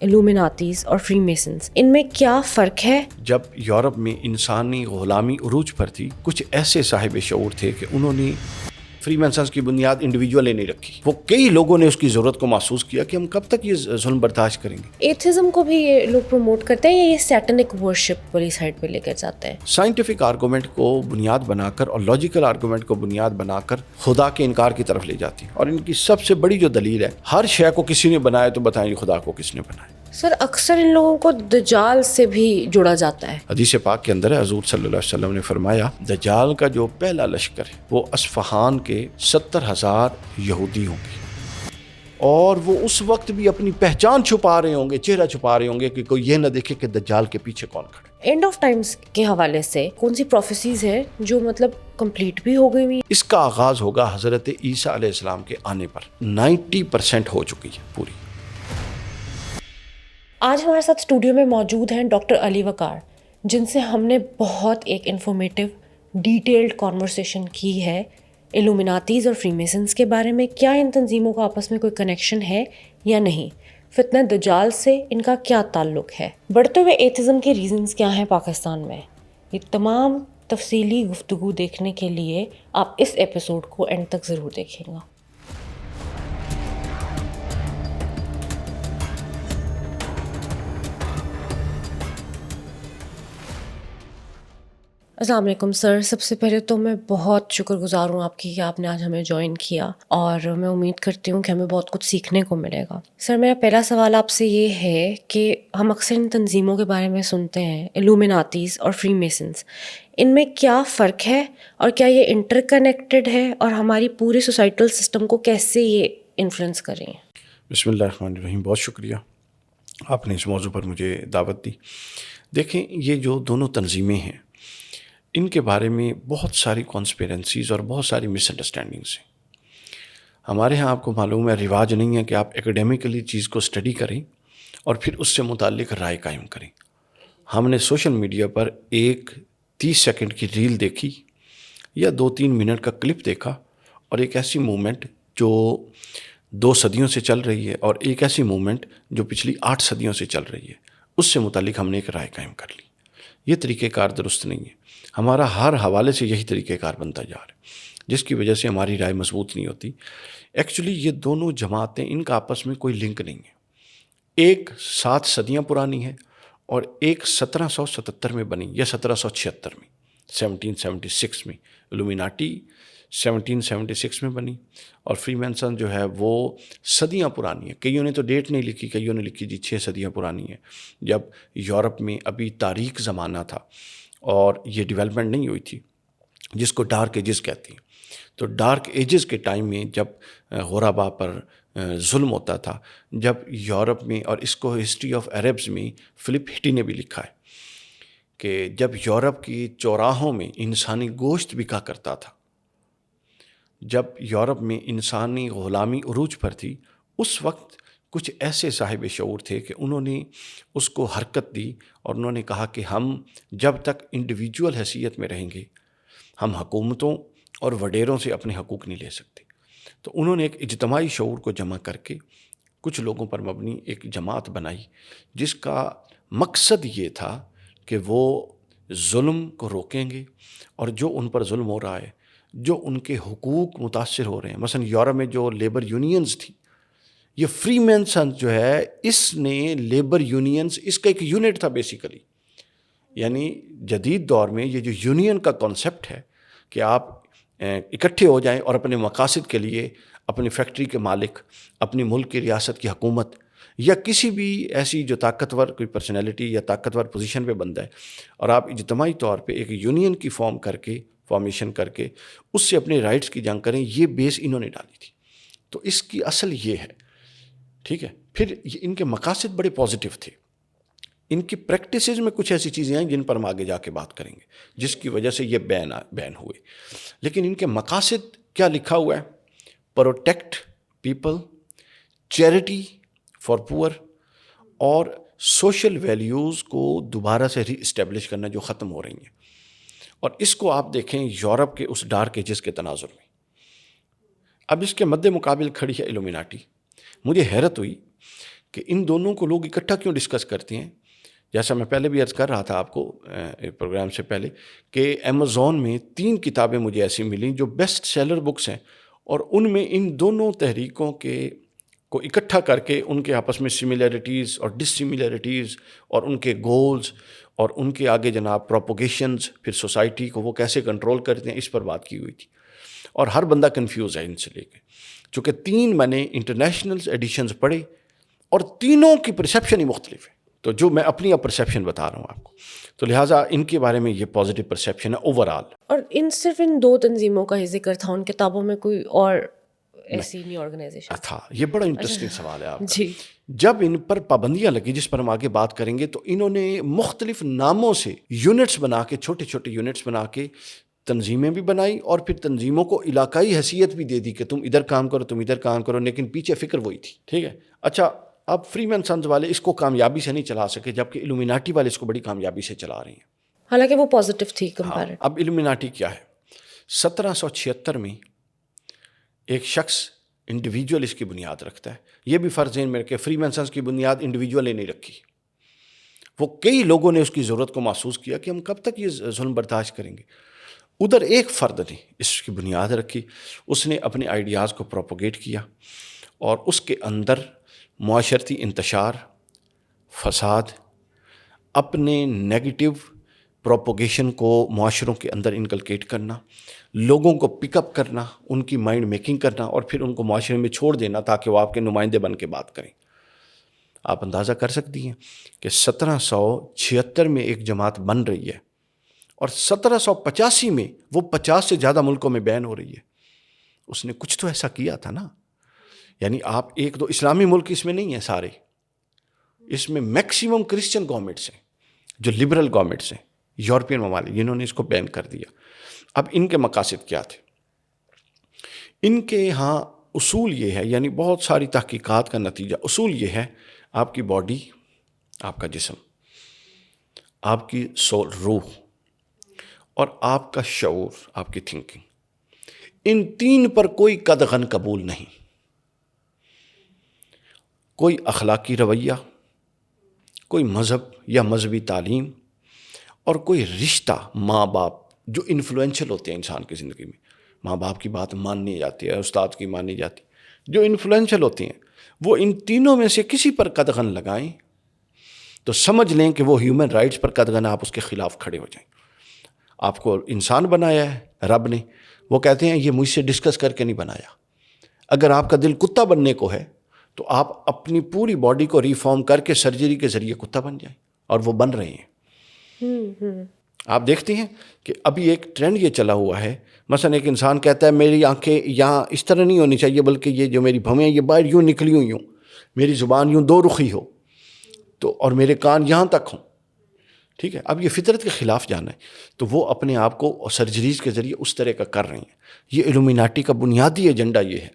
illuminatis اور free masons, ان میں کیا فرق ہے؟ جب یورپ میں انسانی غلامی عروج پر تھی، کچھ ایسے صاحب شعور تھے کہ انہوں نے فری مینسنس کی بنیاد انڈیویجول نے نہیں رکھی. وہ کئی لوگوں نے اس کی ضرورت کو محسوس کیا کہ ہم کب تک یہ ظلم برداشت کریں گے. ایتھزم کو بھی یہ لوگ پروموٹ کرتے ہیں یا یہ سیٹنک ورشپ والی سائڈ پہ لے کر جاتے ہیں؟ سائنٹیفک آرگومنٹ کو بنیاد بنا کر اور لاجیکل آرگومنٹ کو بنیاد بنا کر خدا کے انکار کی طرف لے جاتی ہیں. اور ان کی سب سے بڑی جو دلیل ہے، ہر شے کو کسی نے بنایا تو بتائیں خدا کو کس نے بنایا. سر اکثر ان لوگوں کو دجال سے بھی جڑا جاتا ہے. حدیث پاک کے اندر ہے، حضور صلی اللہ علیہ وسلم نے فرمایا دجال کا جو پہلا لشکر ہے وہ اصفہان کے 70,000 یہودی ہوں گے، اور وہ اس وقت بھی اپنی پہچان چھپا رہے ہوں گے، چہرہ چھپا رہے ہوں گے کہ کوئی یہ نہ دیکھے کہ دجال کے پیچھے کون کھڑے. اینڈ آف ٹائمز کے حوالے سے کون سی پروفیسیز ہیں جو مطلب کمپلیٹ بھی ہو گئی ہوئی؟ اس کا آغاز ہوگا حضرت عیسیٰ علیہ السلام کے آنے پر. 90% ہو چکی ہے پوری. آج ہمارے ساتھ اسٹوڈیو میں موجود ہیں ڈاکٹر علی وقار، جن سے ہم نے بہت ایک انفارمیٹو ڈیٹیلڈ کانورسیشن کی ہے ایلومیناتیز اور فری میسنز کے بارے میں. کیا ان تنظیموں کا آپس میں کوئی کنیکشن ہے یا نہیں؟ فتنہ دجال سے ان کا کیا تعلق ہے؟ بڑھتے ہوئے ایتھزم کے ریزنز کیا ہیں پاکستان میں؟ یہ تمام تفصیلی گفتگو دیکھنے کے لیے آپ اس ایپیسوڈ کو اینڈ تک ضرور دیکھیں گا. السلام علیکم سر. سب سے پہلے تو میں بہت شکر گزار ہوں آپ کی کہ آپ نے آج ہمیں جوائن کیا، اور میں امید کرتی ہوں کہ ہمیں بہت کچھ سیکھنے کو ملے گا. سر میرا پہلا سوال آپ سے یہ ہے کہ ہم اکثر ان تنظیموں کے بارے میں سنتے ہیں، ایلومیناتیز اور فری میسنز، ان میں کیا فرق ہے اور کیا یہ انٹر کنیکٹڈ ہے اور ہماری پورے سوسائٹل سسٹم کو کیسے یہ انفلوئنس کر رہی ہیں؟ بسم اللہ الرحمن الرحیم. بہت شکریہ آپ نے اس موضوع پر مجھے دعوت دی. دیکھیں، یہ جو دونوں تنظیمیں ہیں ان کے بارے میں بہت ساری کانسپیرنسیز اور بہت ساری مس انڈرسٹینڈنگس ہیں. ہمارے ہاں آپ کو معلوم ہے رواج نہیں ہے کہ آپ ایکڈیمکلی چیز کو اسٹڈی کریں اور پھر اس سے متعلق رائے قائم کریں. ہم نے سوشل میڈیا پر ایک 30 سیکنڈ کی ریل دیکھی یا 2-3 منٹ کا کلپ دیکھا، اور ایک ایسی موومنٹ جو 2 صدیوں سے چل رہی ہے اور ایک ایسی موومنٹ جو پچھلی 8 صدیوں سے چل رہی ہے، اس سے متعلق ہم نے ایک رائے قائم کر لی. یہ طریقہ کار درست نہیں ہے. ہمارا ہر حوالے سے یہی طریقہ کار بنتا جا رہا ہے، جس کی وجہ سے ہماری رائے مضبوط نہیں ہوتی. ایکچولی یہ دونوں جماعتیں، ان کا آپس میں کوئی لنک نہیں ہے. ایک 7 صدیاں پرانی ہے اور ایک 1777 میں بنی یا 1776 میں، 1776 میں. ایلومیناٹی 1776 میں بنی، اور فری مینسن جو ہے وہ صدیاں پرانی ہے. کئیوں نے تو ڈیٹ نہیں لکھی، کئیوں نے لکھی جی 6 صدیاں پرانی ہے، جب یورپ میں ابھی تاریک زمانہ تھا اور یہ ڈیولپمنٹ نہیں ہوئی تھی، جس کو ڈارک ایجز کہتی ہیں. تو ڈارک ایجز کے ٹائم میں جب غربا پر ظلم ہوتا تھا، جب یورپ میں، اور اس کو ہسٹری آف عربز میں فلپ ہٹی نے بھی لکھا ہے کہ جب یورپ کی چوراہوں میں انسانی گوشت بکا کرتا تھا، جب یورپ میں انسانی غلامی عروج پر تھی، اس وقت کچھ ایسے صاحب شعور تھے کہ انہوں نے اس کو حرکت دی اور انہوں نے کہا کہ ہم جب تک انڈیویجول حیثیت میں رہیں گے، ہم حکومتوں اور وڈیروں سے اپنے حقوق نہیں لے سکتے. تو انہوں نے ایک اجتماعی شعور کو جمع کر کے کچھ لوگوں پر مبنی ایک جماعت بنائی، جس کا مقصد یہ تھا کہ وہ ظلم کو روکیں گے، اور جو ان پر ظلم ہو رہا ہے، جو ان کے حقوق متاثر ہو رہے ہیں. مثلا یورپ میں جو لیبر یونینز تھی، یہ فری مینسن جو ہے، اس نے لیبر یونینز، اس کا ایک یونٹ تھا بیسیکلی. یعنی جدید دور میں یہ جو یونین کا کانسیپٹ ہے کہ آپ اکٹھے ہو جائیں اور اپنے مقاصد کے لیے اپنی فیکٹری کے مالک، اپنی ملک کی ریاست کی حکومت، یا کسی بھی ایسی جو طاقتور کوئی پرسنالٹی یا طاقتور پوزیشن پہ بندہ ہے، اور آپ اجتماعی طور پہ ایک یونین کی فارمیشن کر کے اس سے اپنے رائٹس کی جنگ کریں، یہ بیس انہوں نے ڈالی تھی. تو اس کی اصل یہ ہے، ٹھیک ہے. پھر ان کے مقاصد بڑے پازیٹیو تھے. ان کی پریکٹسز میں کچھ ایسی چیزیں ہیں جن پر ہم آگے جا کے بات کریں گے، جس کی وجہ سے یہ بین ہوئے. لیکن ان کے مقاصد کیا لکھا ہوا ہے؟ پروٹیکٹ پیپل، چیریٹی فار پور، اور سوشل ویلیوز کو دوبارہ سے ری اسٹیبلش کرنا جو ختم ہو رہی ہیں. اور اس کو آپ دیکھیں یورپ کے اس ڈارک ایجز کے تناظر میں. اب اس کے مد مقابل کھڑی ہے ایلومیناٹی. مجھے حیرت ہوئی کہ ان دونوں کو لوگ اکٹھا کیوں ڈسکس کرتے ہیں. جیسا میں پہلے بھی عرض کر رہا تھا آپ کو پروگرام سے پہلے کہ امیزون میں 3 کتابیں مجھے ایسی ملیں جو بیسٹ سیلر بکس ہیں، اور ان میں ان دونوں تحریکوں کو اکٹھا کر کے ان کے آپس میں سملیرٹیز اور ڈس سملیرٹیز اور ان کے گولز اور ان کے آگے جناب پروپوگیشنز، پھر سوسائٹی کو وہ کیسے کنٹرول کرتے ہیں، اس پر بات کی ہوئی تھی. اور ہر بندہ کنفیوز ہے ان سے لے کے، چونکہ 3 میں نے انٹرنیشنل ایڈیشنز پڑھے اور تینوں کی پرسیپشن ہی مختلف ہے. تو جو میں اپنی اب پرسیپشن بتا رہا ہوں آپ کو، تو لہٰذا ان کے بارے میں یہ پازیٹیو پرسیپشن ہے اوور آل. اور صرف ان 2 تنظیموں کا ہی ذکر تھا، ان کتابوں میں کوئی اور ایسی نہیں آرگنائزیشن تھا؟ یہ بڑا انٹرسٹنگ سوال ہے آپ کا. جی. جب ان پر پابندیاں لگی، جس پر ہم آگے بات کریں گے، تو انہوں نے مختلف ناموں سے یونٹس بنا کے، چھوٹے چھوٹے یونٹس بنا کے تنظیمیں بھی بنائی، اور پھر تنظیموں کو علاقائی حیثیت بھی دے دی کہ تم ادھر کام کرو، تم ادھر کام کرو، لیکن پیچھے فکر وہی تھی. ٹھیک ہے. اچھا، اب فری مین سنز والے اس کو کامیابی سے نہیں چلا سکے، جبکہ الومیناٹی والے اس کو بڑی کامیابی سے چلا رہے ہیں. حالانکہ وہ پازیٹیو تھی کمپیریٹو. اب الومیناٹی کیا ہے؟ 1776 میں ایک شخص انڈیویجول اس کی بنیاد رکھتا ہے. یہ بھی فرض ذہن میں رکھے، فری مین سنز کی بنیاد انڈیویجول نے نہیں رکھی. وہ کئی لوگوں نے اس کی ضرورت کو محسوس کیا کہ ہم کب تک یہ ظلم برداشت کریں گے. ادھر ایک فرد نے اس کی بنیاد رکھی، اس نے اپنے آئیڈیاز کو پروپوگیٹ کیا، اور اس کے اندر معاشرتی انتشار، فساد، اپنے نیگیٹو پروپوگیشن کو معاشروں کے اندر انکلکیٹ کرنا، لوگوں کو پک اپ کرنا، ان کی مائنڈ میکنگ کرنا، اور پھر ان کو معاشرے میں چھوڑ دینا تاکہ وہ آپ کے نمائندے بن کے بات کریں. آپ اندازہ کر سکتی ہیں کہ 1776 میں ایک جماعت بن رہی ہے، اور 1785 میں وہ 50 سے زیادہ ملکوں میں بین ہو رہی ہے. اس نے کچھ تو ایسا کیا تھا نا. یعنی آپ 1-2 اسلامی ملک اس میں نہیں ہیں سارے، اس میں میکسیمم کرسچن گورنمنٹس ہیں جو لبرل گورنمنٹس ہیں، یورپین ممالک، جنہوں نے اس کو بین کر دیا. اب ان کے مقاصد کیا تھے؟ ان کے ہاں اصول یہ ہے، یعنی بہت ساری تحقیقات کا نتیجہ اصول یہ ہے، آپ کی باڈی، آپ کا جسم، آپ کی سول، روح، اور آپ کا شعور، آپ کی تھنکنگ، ان 3 پر کوئی قدغن قبول نہیں. کوئی اخلاقی رویہ، کوئی مذہب یا مذہبی تعلیم، اور کوئی رشتہ، ماں باپ، جو انفلوئنشل ہوتے ہیں انسان کی زندگی میں. ماں باپ کی بات ماننی جاتی ہے، استاد کی ماننی جاتی ہے، جو انفلوئنشل ہوتے ہیں، وہ ان تینوں میں سے کسی پر قدغن لگائیں تو سمجھ لیں کہ وہ ہیومن رائٹس پر قدغن، آپ اس کے خلاف کھڑے ہو جائیں. آپ کو انسان بنایا ہے رب نے، وہ کہتے ہیں یہ مجھ سے ڈسکس کر کے نہیں بنایا. اگر آپ کا دل کتا بننے کو ہے تو آپ اپنی پوری باڈی کو ریفارم کر کے سرجری کے ذریعے کتا بن جائیں، اور وہ بن رہے ہیں. آپ دیکھتے ہیں کہ ابھی ایک ٹرینڈ یہ چلا ہوا ہے، مثلا ایک انسان کہتا ہے میری آنکھیں یہاں اس طرح نہیں ہونی چاہیے، بلکہ یہ جو میری بھویں یہ باہر یوں نکلی ہوئی ہوں، میری زبان یوں 2 رخی ہو، تو اور میرے کان یہاں تک ہوں. ٹھیک ہے. اب یہ فطرت کے خلاف جانا ہے، تو وہ اپنے آپ کو سرجریز کے ذریعے اس طرح کا کر رہے ہیں. یہ الومیناٹی کا بنیادی ایجنڈا یہ ہے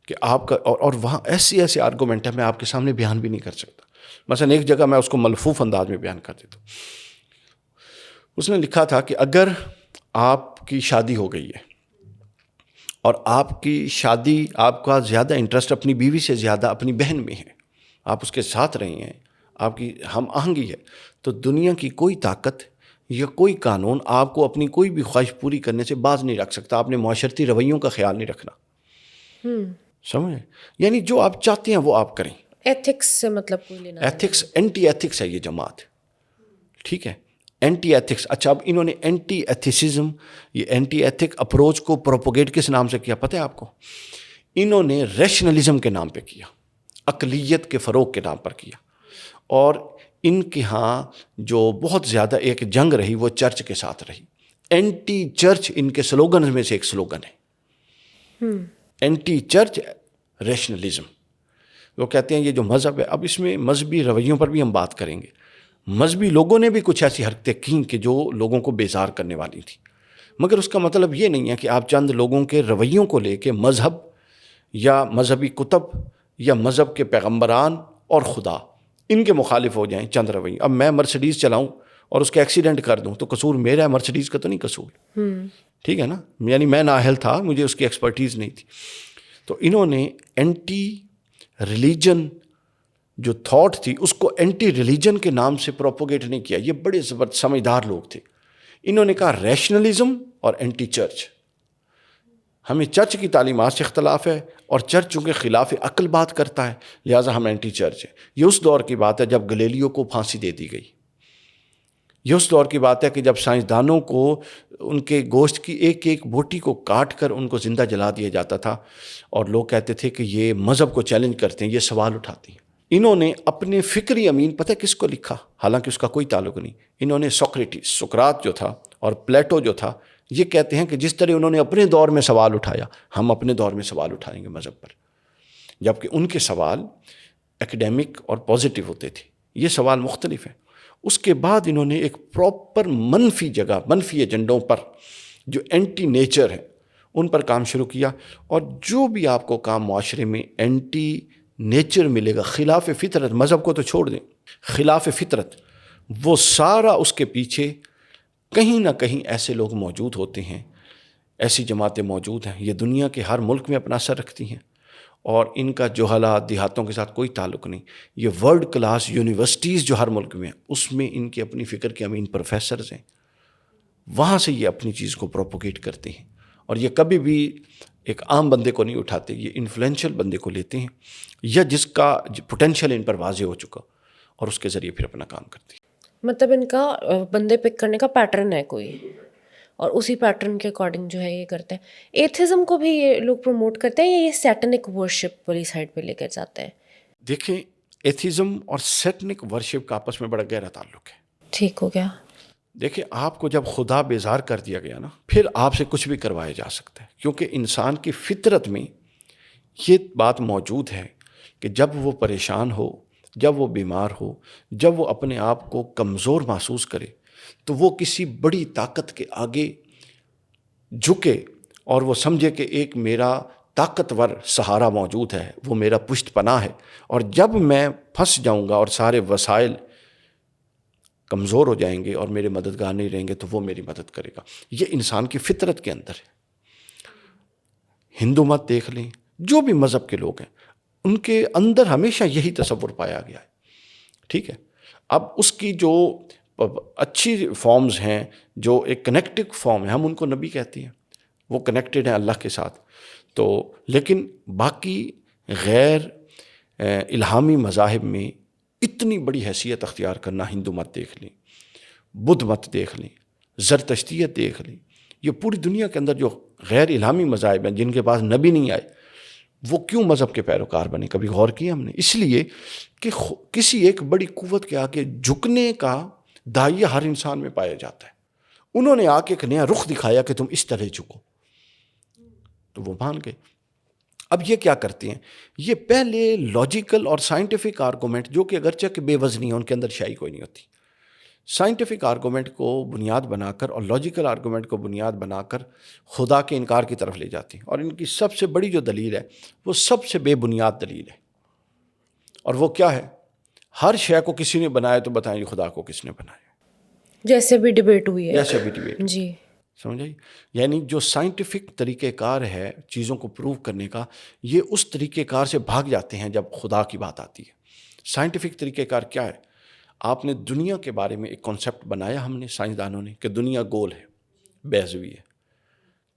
کہ آپ کا، اور وہاں ایسے آرگومنٹ ہے میں آپ کے سامنے بیان بھی نہیں کر سکتا. مثلا ایک جگہ میں اس کو ملفوف انداز میں بیان کر دیتا ہوں. اس نے لکھا تھا کہ اگر آپ کی شادی ہو گئی ہے اور آپ کی شادی، آپ کا زیادہ انٹرسٹ اپنی بیوی سے زیادہ اپنی بہن میں ہے، آپ اس کے ساتھ رہے ہیں، آپ کی ہم آہنگی ہے، تو دنیا کی کوئی طاقت یا کوئی قانون آپ کو اپنی کوئی بھی خواہش پوری کرنے سے باز نہیں رکھ سکتا. آپ نے معاشرتی رویوں کا خیال نہیں رکھنا. سمجھے؟ یعنی جو آپ چاہتے ہیں وہ آپ کریں. ایتھکس سے مطلب کوئی لینا، ایتھکس، اینٹی ایتھکس ہے یہ جماعت. ٹھیک ہے. Anti ethics. اچھا، اب انہوں نے اینٹی ایتھیسزم، یہ اینٹی ایتھک اپروچ کو پروپوگیٹ کس نام سے کیا پتہ ہے آپ کو؟ انہوں نے ریشنلزم کے نام پہ کیا، عقلیت کے فروغ کے نام پر کیا. اور ان کے ہاں جو بہت زیادہ ایک جنگ رہی وہ چرچ کے ساتھ رہی. اینٹی چرچ ان کے سلوگن میں سے ایک سلوگن ہے، اینٹی چرچ ریشنلزم. وہ کہتے ہیں یہ جو مذہب ہے، اب اس میں مذہبی رویوں پر بھی ہم بات کریں گے. مذہبی لوگوں نے بھی کچھ ایسی حرکتیں کیں کہ جو لوگوں کو بیزار کرنے والی تھیں، مگر اس کا مطلب یہ نہیں ہے کہ آپ چند لوگوں کے رویوں کو لے کے مذہب یا مذہبی کتب یا مذہب کے پیغمبران اور خدا ان کے مخالف ہو جائیں چند رویے. اب میں مرسڈیز چلاؤں اور اس کا ایکسیڈنٹ کر دوں تو قصور میرا ہے، مرسڈیز کا تو نہیں قصور. ٹھیک ہے نا. یعنی میں نااہل تھا، مجھے اس کی ایکسپرٹیز نہیں تھی. تو انہوں نے اینٹی ریلیجن جو تھاٹ تھی اس کو اینٹی ریلیجن کے نام سے پروپوگیٹ نہیں کیا. یہ بڑے زبردست سمجھدار لوگ تھے. انہوں نے کہا ریشنلزم اور اینٹی چرچ. ہمیں چرچ کی تعلیمات سے اختلاف ہے اور چرچ چونکہ خلاف عقل بات کرتا ہے لہٰذا ہم اینٹی چرچ ہیں. یہ اس دور کی بات ہے جب گلیلیو کو پھانسی دے دی گئی. یہ اس دور کی بات ہے کہ جب سائنسدانوں کو ان کے گوشت کی ایک ایک بوٹی کو کاٹ کر ان کو زندہ جلا دیا جاتا تھا اور لوگ کہتے تھے کہ یہ مذہب کو چیلنج کرتے ہیں, یہ سوال اٹھاتے ہیں. انہوں نے اپنے فکری امین پتہ کس کو لکھا, حالانکہ اس کا کوئی تعلق نہیں. انہوں نے سقراط جو تھا اور پلیٹو جو تھا, یہ کہتے ہیں کہ جس طرح انہوں نے اپنے دور میں سوال اٹھایا ہم اپنے دور میں سوال اٹھائیں گے مذہب پر, جبکہ ان کے سوال ایکڈیمک اور پازیٹیو ہوتے تھے. یہ سوال مختلف ہیں. اس کے بعد انہوں نے ایک پراپر منفی جگہ, منفی ایجنڈوں پر جو اینٹی نیچر ہے ان پر کام شروع کیا. اور جو بھی آپ کو کام معاشرے میں اینٹی نیچر ملے گا, خلاف فطرت, مذہب کو تو چھوڑ دیں, خلاف فطرت, وہ سارا اس کے پیچھے کہیں نہ کہیں ایسے لوگ موجود ہوتے ہیں, ایسی جماعتیں موجود ہیں. یہ دنیا کے ہر ملک میں اپنا اثر رکھتی ہیں اور ان کا جوہلات دیہاتوں کے ساتھ کوئی تعلق نہیں. یہ ورلڈ کلاس یونیورسٹیز جو ہر ملک میں ہیں اس میں ان کے اپنی فکر کے امین پروفیسرز ہیں, وہاں سے یہ اپنی چیز کو پروپوگیٹ کرتے ہیں. اور یہ کبھی بھی ایک عام بندے کو نہیں اٹھاتے, یہ انفلوئنشل بندے کو لیتے ہیں یا جس کا پوٹینشیل ان پر واضح ہو چکا اور اس کے ذریعے پھر اپنا کام کرتے ہیں. مطلب ان کا بندے پک کرنے کا پیٹرن ہے کوئی, اور اسی پیٹرن کے اکارڈنگ جو ہے یہ کرتے ہیں. ایتھزم کو بھی یہ لوگ پروموٹ کرتے ہیں یا یہ سیٹنک ورشپ والی سائڈ پہ لے کر جاتے ہیں؟ دیکھیں, ایتھزم اور سیٹنک ورشپ کا آپس میں بڑا گہرا تعلق ہے. ٹھیک ہو گیا. دیکھیں, آپ کو جب خدا بیزار کر دیا گیا نا, پھر آپ سے کچھ بھی کروایا جا سکتا ہے, کیونکہ انسان کی فطرت میں یہ بات موجود ہے کہ جب وہ پریشان ہو, جب وہ بیمار ہو, جب وہ اپنے آپ کو کمزور محسوس کرے تو وہ کسی بڑی طاقت کے آگے جھکے اور وہ سمجھے کہ ایک میرا طاقتور سہارا موجود ہے, وہ میرا پشت پناہ ہے, اور جب میں پھنس جاؤں گا اور سارے وسائل کمزور ہو جائیں گے اور میرے مددگار نہیں رہیں گے تو وہ میری مدد کرے گا. یہ انسان کی فطرت کے اندر ہے. ہندو مت دیکھ لیں, جو بھی مذہب کے لوگ ہیں ان کے اندر ہمیشہ یہی تصور پایا گیا ہے. ٹھیک ہے, اب اس کی جو اچھی فارمز ہیں, جو ایک کنیکٹڈ فارم ہے, ہم ان کو نبی کہتے ہیں, وہ کنیکٹڈ ہیں اللہ کے ساتھ. تو لیکن باقی غیر الہامی مذاہب میں اتنی بڑی حیثیت اختیار کرنا, ہندو مت دیکھ لیں, بدھ مت دیکھ لیں, زرتشتیت دیکھ لیں, یہ پوری دنیا کے اندر جو غیر الہامی مذاہب ہیں جن کے پاس نبی نہیں آئے, وہ کیوں مذہب کے پیروکار بنے؟ کبھی غور کیا ہم نے؟ اس لیے کہ کسی ایک بڑی قوت کے آگے جھکنے کا داعیہ ہر انسان میں پایا جاتا ہے. انہوں نے آ کے ایک نیا رخ دکھایا کہ تم اس طرح جھکو, تو وہ مان گئے. اب یہ کیا کرتے ہیں, یہ پہلے لاجیکل اور سائنٹیفک آرگومنٹ, جو کہ اگرچہ کہ بے وزنی ہے, ان کے اندر شائی کوئی نہیں ہوتی, سائنٹیفک آرگومنٹ کو بنیاد بنا کر اور لاجیکل آرگومنٹ کو بنیاد بنا کر خدا کے انکار کی طرف لے جاتے ہیں. اور ان کی سب سے بڑی جو دلیل ہے وہ سب سے بے بنیاد دلیل ہے, اور وہ کیا ہے؟ ہر شے کو کسی نے بنایا تو بتائیں یہ خدا کو کس نے بنایا. جیسے بھی ڈیبیٹ ہوئی ہے, جیسے بھی ڈیبیٹ جی, سمجھ آئی. یعنی جو سائنٹیفک طریقہ کار ہے چیزوں کو پروو کرنے کا, یہ اس طریقہ کار سے بھاگ جاتے ہیں جب خدا کی بات آتی ہے. سائنٹیفک طریقہ کار کیا ہے؟ آپ نے دنیا کے بارے میں ایک کانسیپٹ بنایا, ہم نے سائنسدانوں نے, کہ دنیا گول ہے, بیضوی ہے.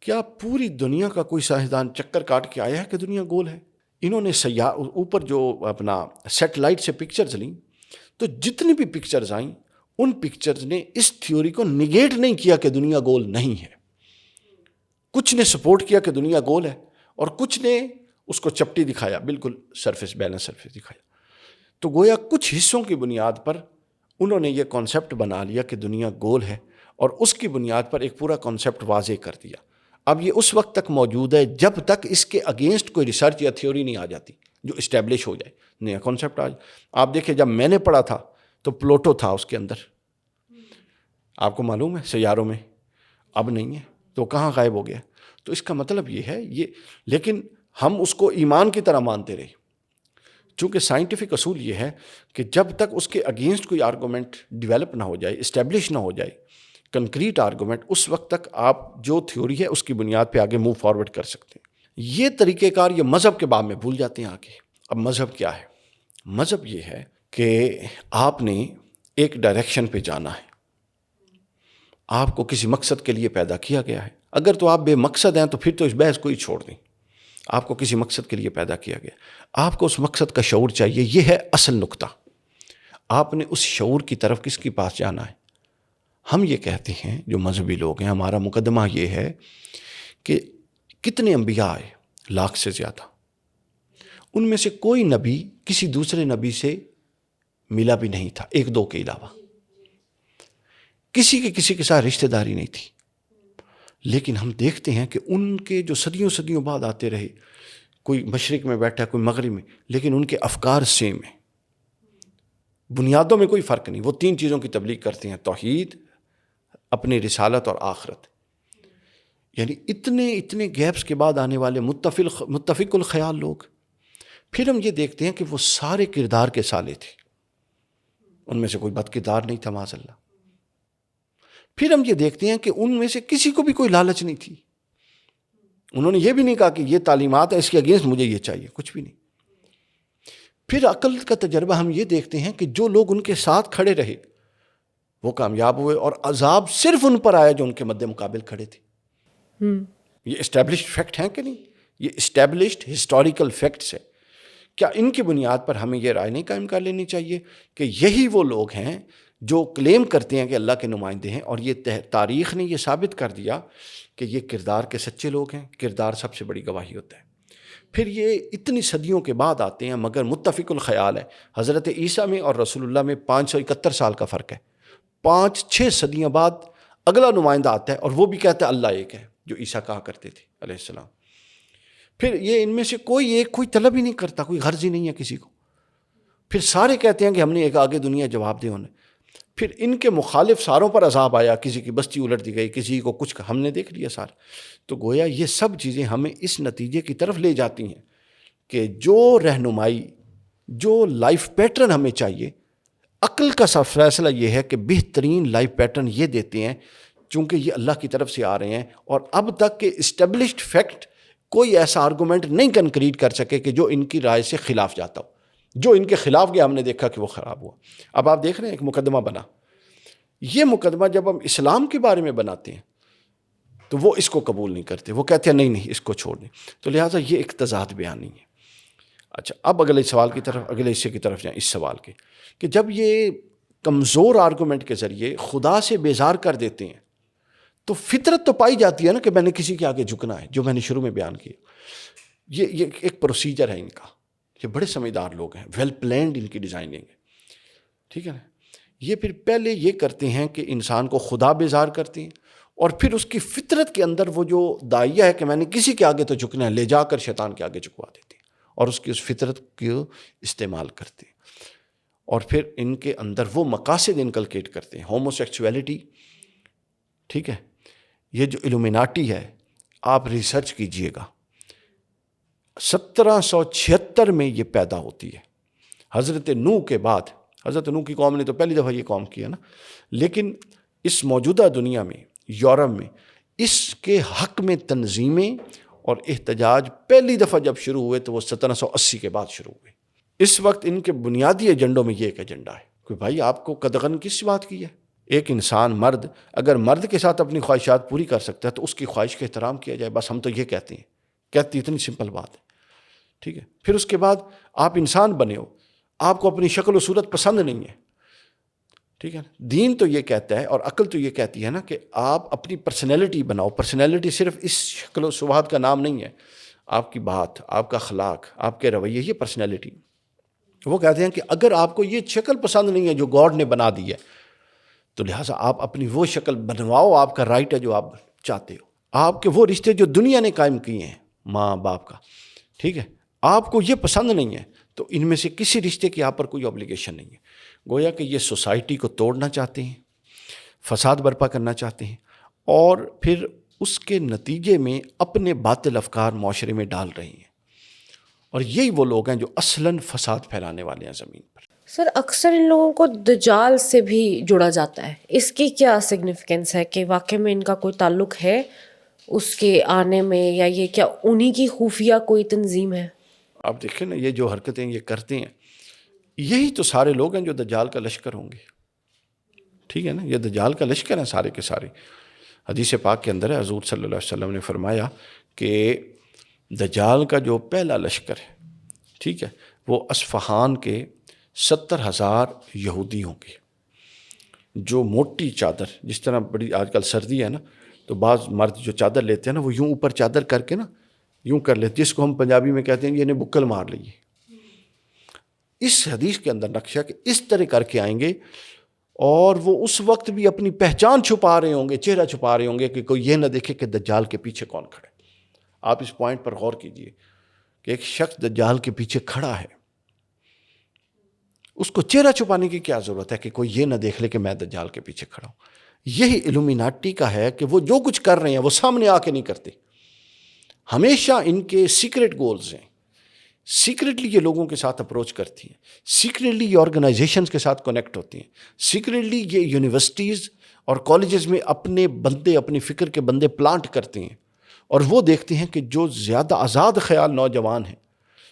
کیا پوری دنیا کا کوئی سائنسدان چکر کاٹ کے آیا ہے کہ دنیا گول ہے؟ انہوں نے اوپر جو اپنا سیٹلائٹ سے پکچرز لیں, تو جتنی بھی پکچرز آئیں ان پکچرز نے اس تھیوری کو نگیٹ نہیں کیا کہ دنیا گول نہیں ہے. کچھ نے سپورٹ کیا کہ دنیا گول ہے اور کچھ نے اس کو چپٹی دکھایا, بالکل سرفیس, بیلنس سرفیس دکھایا. تو گویا کچھ حصوں کی بنیاد پر انہوں نے یہ کانسیپٹ بنا لیا کہ دنیا گول ہے, اور اس کی بنیاد پر ایک پورا کانسیپٹ واضح کر دیا. اب یہ اس وقت تک موجود ہے جب تک اس کے اگینسٹ کوئی ریسرچ یا تھیوری نہیں آ جاتی جو اسٹیبلش ہو جائے, نیا کانسیپٹ آ جائے. آپ دیکھیں, جب میں نے پڑھا تھا تو پلوٹو تھا اس کے اندر, آپ کو معلوم ہے, سیاروں میں, اب نہیں ہے, تو کہاں غائب ہو گیا. تو اس کا مطلب یہ ہے یہ, لیکن ہم اس کو ایمان کی طرح مانتے رہے, چونکہ سائنٹیفک اصول یہ ہے کہ جب تک اس کے اگینسٹ کوئی آرگومنٹ ڈیولپ نہ ہو جائے, اسٹیبلش نہ ہو جائے, کنکریٹ آرگومنٹ, اس وقت تک آپ جو تھیوری ہے اس کی بنیاد پہ آگے موو فارورڈ کر سکتے ہیں. یہ طریقہ کار یہ مذہب کے باب میں بھول جاتے ہیں آگے. اب مذہب کیا ہے؟ مذہب یہ ہے کہ آپ نے ایک ڈائریکشن پہ جانا ہے، آپ کو کسی مقصد کے لیے پیدا کیا گیا ہے. اگر تو آپ بے مقصد ہیں تو پھر تو اس بحث کو ہی چھوڑ دیں. آپ کو کسی مقصد کے لیے پیدا کیا گیا، آپ کو اس مقصد کا شعور چاہیے. یہ ہے اصل نقطہ. آپ نے اس شعور کی طرف کس کے پاس جانا ہے. ہم یہ کہتے ہیں جو مذہبی لوگ ہیں، ہمارا مقدمہ یہ ہے کہ کتنے انبیاء آئے، لاکھ سے زیادہ، ان میں سے کوئی نبی کسی دوسرے نبی سے ملا بھی نہیں تھا، ایک دو کے علاوہ. کسی کے ساتھ رشتہ داری نہیں تھی. لیکن ہم دیکھتے ہیں کہ ان کے جو صدیوں صدیوں بعد آتے رہے، کوئی مشرق میں بیٹھا، کوئی مغرب میں، لیکن ان کے افکار سیم ہیں، بنیادوں میں کوئی فرق نہیں. وہ 3 چیزوں کی تبلیغ کرتے ہیں: توحید، اپنی رسالت اور آخرت. یعنی اتنے گیپس کے بعد آنے والے متفق الخیال لوگ. پھر ہم یہ دیکھتے ہیں کہ وہ سارے کردار کے سالے تھے، ان میں سے کوئی بد کردار نہیں تھا معاذ اللہ. پھر ہم یہ دیکھتے ہیں کہ ان میں سے کسی کو بھی کوئی لالچ نہیں تھی. انہوں نے یہ بھی نہیں کہا کہ یہ تعلیمات ہے، اس کے اگینسٹ مجھے یہ چاہیے، کچھ بھی نہیں. پھر عقل کا تجربہ ہم یہ دیکھتے ہیں کہ جو لوگ ان کے ساتھ کھڑے رہے وہ کامیاب ہوئے، اور عذاب صرف ان پر آیا جو ان کے مد مقابل کھڑے تھے. یہ اسٹیبلشڈ فیکٹ ہیں کہ نہیں؟ یہ اسٹیبلشڈ ہسٹوریکل فیکٹس ہے. کیا ان کی بنیاد پر ہمیں یہ رائے نہیں قائم کر لینی چاہیے کہ یہی وہ لوگ ہیں جو کلیم کرتے ہیں کہ اللہ کے نمائندے ہیں، اور یہ تاریخ نے یہ ثابت کر دیا کہ یہ کردار کے سچے لوگ ہیں؟ کردار سب سے بڑی گواہی ہوتا ہے. پھر یہ اتنی صدیوں کے بعد آتے ہیں، مگر متفق الخیال ہے. حضرت عیسیٰ میں اور رسول اللہ میں 571 سال کا فرق ہے. 5-6 صدیاں بعد اگلا نمائندہ آتا ہے، اور وہ بھی کہتا ہے اللہ ایک ہے، جو عیسیٰ کہا کرتے تھے علیہ السلام. پھر یہ ان میں سے کوئی طلب ہی نہیں کرتا، کوئی غرض ہی نہیں ہے کسی کو. پھر سارے کہتے ہیں کہ ہم نے ایک آگے دنیا جواب دے ہونا. پھر ان کے مخالف ساروں پر عذاب آیا، کسی کی بستی الٹ دی گئی، کسی کو کچھ، ہم نے دیکھ لیا سارا. تو گویا یہ سب چیزیں ہمیں اس نتیجے کی طرف لے جاتی ہیں کہ جو رہنمائی، جو لائف پیٹرن ہمیں چاہیے، عقل کا سب فیصلہ یہ ہے کہ بہترین لائف پیٹرن یہ دیتے ہیں، چونکہ یہ اللہ کی طرف سے آ رہے ہیں. اور اب تک کے اسٹیبلشڈ فیکٹ کوئی ایسا آرگومنٹ نہیں کنکریٹ کر سکے کہ جو ان کی رائے سے خلاف جاتا ہو. جو ان کے خلاف گیا ہم نے دیکھا کہ وہ خراب ہوا. اب آپ دیکھ رہے ہیں ایک مقدمہ بنا. یہ مقدمہ جب ہم اسلام کے بارے میں بناتے ہیں تو وہ اس کو قبول نہیں کرتے، وہ کہتے ہیں نہیں اس کو چھوڑ دیں. تو لہٰذا یہ ایک تضاد بیان نہیں ہے. اچھا، اب اگلے سوال کی طرف، اگلے حصے کی طرف جائیں، اس سوال کے کہ جب یہ کمزور آرگومنٹ کے ذریعے خدا سے بیزار کر دیتے ہیں تو فطرت تو پائی جاتی ہے نا کہ میں نے کسی کے آگے جھکنا ہے، جو میں نے شروع میں بیان کیا. یہ ایک پروسیجر ہے ان کا. یہ بڑے سمجھدار لوگ ہیں، ویل پلانڈ ان کی ڈیزائننگ ہے. ٹھیک ہے نا. یہ پھر پہلے یہ کرتے ہیں کہ انسان کو خدا بیزار کرتے ہیں، اور پھر اس کی فطرت کے اندر وہ جو داعیہ ہے کہ میں نے کسی کے آگے تو جھکنا ہے، لے جا کر شیطان کے آگے جھکوا دیتے ہیں، اور اس کی اس فطرت کو استعمال کرتے ہیں. اور پھر ان کے اندر وہ مقاصد انکلکیٹ کرتے ہیں. ہومو سیکسویلٹی، ٹھیک ہے، یہ جو الومیناٹی ہے، آپ ریسرچ کیجئے گا، 1776 میں یہ پیدا ہوتی ہے. حضرت نوح کے بعد، حضرت نوح کی قوم نے تو پہلی دفعہ یہ کام کیا نا، لیکن اس موجودہ دنیا میں، یورپ میں، اس کے حق میں تنظیمیں اور احتجاج پہلی دفعہ جب شروع ہوئے تو وہ 1780 کے بعد شروع ہوئے. اس وقت ان کے بنیادی ایجنڈوں میں یہ ایک ایجنڈا ہے کہ بھائی آپ کو قدغن کس بات کی ہے؟ ایک انسان، مرد، اگر مرد کے ساتھ اپنی خواہشات پوری کر سکتا ہے تو اس کی خواہش کا احترام کیا جائے. بس ہم تو یہ کہتے ہیں، کہتی اتنی سمپل بات ہے. ٹھیک ہے. پھر اس کے بعد آپ انسان بنے ہو، آپ کو اپنی شکل و صورت پسند نہیں ہے. ٹھیک ہے. دین تو یہ کہتا ہے اور عقل تو یہ کہتی ہے نا کہ آپ اپنی پرسنالٹی بناؤ. پرسنالٹی صرف اس شکل و صبحات کا نام نہیں ہے، آپ کی بات، آپ کا اخلاق، آپ کے رویے، یہ پرسنالٹی. وہ کہتے ہیں کہ اگر آپ کو یہ شکل پسند نہیں ہے جو گاڈ نے بنا دی ہے تو لہٰذا آپ اپنی وہ شکل بنواؤ، آپ کا رائٹ ہے جو آپ چاہتے ہو. آپ کے وہ رشتے جو دنیا نے قائم کیے ہیں، ماں باپ کا، ٹھیک ہے، آپ کو یہ پسند نہیں ہے تو ان میں سے کسی رشتے کی آپ پر کوئی اوبلیگیشن نہیں ہے. گویا کہ یہ سوسائٹی کو توڑنا چاہتے ہیں، فساد برپا کرنا چاہتے ہیں، اور پھر اس کے نتیجے میں اپنے باطل افکار معاشرے میں ڈال رہے ہیں. اور یہی وہ لوگ ہیں جو اصلاً فساد پھیلانے والے ہیں زمین پر. سر، اکثر ان لوگوں کو دجال سے بھی جڑا جاتا ہے، اس کی کیا سگنیفیکنس ہے کہ واقعی میں ان کا کوئی تعلق ہے اس کے آنے میں، یا یہ کیا انہی کی خفیہ کوئی تنظیم ہے؟ آپ دیکھیں نا، یہ جو حرکتیں یہ کرتے ہیں، یہی تو سارے لوگ ہیں جو دجال کا لشکر ہوں گے. ٹھیک ہے نا, یہ دجال کا لشکر ہیں سارے کے سارے. حدیث پاک کے اندر ہے, حضور صلی اللہ علیہ وسلم نے فرمایا کہ دجال کا جو پہلا لشکر ہے, ٹھیک ہے, وہ اصفہان کے 70,000 یہودی ہوں گے جو موٹی چادر, جس طرح بڑی آج کل سردی ہے نا, تو بعض مرد جو چادر لیتے ہیں نا, وہ یوں اوپر چادر کر کے نا یوں کر لیتے, جس کو ہم پنجابی میں کہتے ہیں یہ نے بکل مار لی. اس حدیث کے اندر نقشہ کہ اس طرح کر کے آئیں گے, اور وہ اس وقت بھی اپنی پہچان چھپا رہے ہوں گے, چہرہ چھپا رہے ہوں گے کہ کوئی یہ نہ دیکھے کہ دجال کے پیچھے کون کھڑا ہے. آپ اس پوائنٹ پر غور کیجئے کہ ایک شخص دجال کے پیچھے کھڑا ہے, اس کو چہرہ چھپانے کی کیا ضرورت ہے کہ کوئی یہ نہ دیکھ لے کہ میں دجال کے پیچھے کھڑا ہوں. یہی الومیناٹی کا ہے کہ وہ جو کچھ کر رہے ہیں وہ سامنے آ کے نہیں کرتے, ہمیشہ ان کے سیکرٹ گولز ہیں, سیکرٹلی یہ لوگوں کے ساتھ اپروچ کرتی ہیں, سیکرٹلی یہ آرگنائزیشنز کے ساتھ کنیکٹ ہوتی ہیں, سیکرٹلی یہ یونیورسٹیز اور کالجز میں اپنے بندے, اپنی فکر کے بندے پلانٹ کرتے ہیں, اور وہ دیکھتے ہیں کہ جو زیادہ آزاد خیال نوجوان ہیں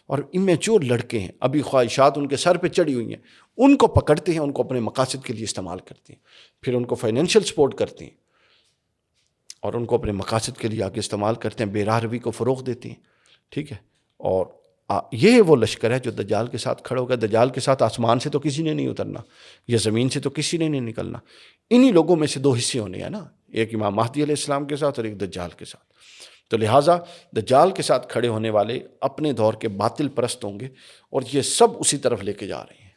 اور امیچور لڑکے ہیں, ابھی خواہشات ان کے سر پہ چڑھی ہوئی ہیں, ان کو پکڑتے ہیں, ان کو اپنے مقاصد کے لیے استعمال کرتے ہیں, پھر ان کو فائنینشیل سپورٹ کرتے ہیں اور ان کو اپنے مقاصد کے لیے آگے استعمال کرتے ہیں, بے راہ روی کو فروغ دیتے ہیں. ٹھیک ہے, اور یہ وہ لشکر ہے جو دجال کے ساتھ کھڑا ہوگا. دجال کے ساتھ آسمان سے تو کسی نے نہیں اترنا, یا زمین سے تو کسی نے نہیں نکلنا. انہی لوگوں میں سے دو حصے ہونے ہیں نا, ایک امام مہدی علیہ السلام کے ساتھ اور ایک دجال کے ساتھ. تو لہٰذا دجال کے ساتھ کھڑے ہونے والے اپنے دور کے باطل پرست ہوں گے, اور یہ سب اسی طرف لے کے جا رہے ہیں.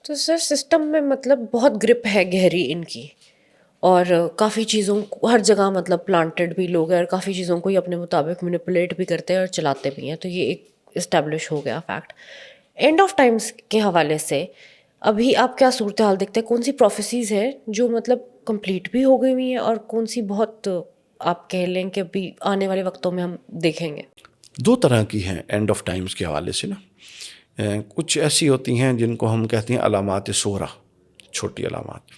تو سر سسٹم میں مطلب بہت گرپ ہے گہری ان کی, اور کافی چیزوں کو ہر جگہ مطلب پلانٹڈ بھی لوگ ہیں, اور کافی چیزوں کو یہ اپنے مطابق مینیپولیٹ بھی کرتے ہیں اور چلاتے بھی ہیں. تو یہ ایک اسٹیبلش ہو گیا فیکٹ. اینڈ آف ٹائمس کے حوالے سے ابھی آپ کیا صورتحال دیکھتے ہیں؟ کون سی پروفیسیز ہیں جو مطلب کمپلیٹ بھی ہو گئی ہوئی ہیں, اور کون سی بہت آپ کہہ لیں کہ ابھی آنے والے وقتوں میں ہم دیکھیں گے؟ دو طرح کی ہیں اینڈ آف ٹائمز کے حوالے سے نا. کچھ ایسی ہوتی ہیں جن کو ہم کہتے ہیں علامات صغریٰ, چھوٹی علامات,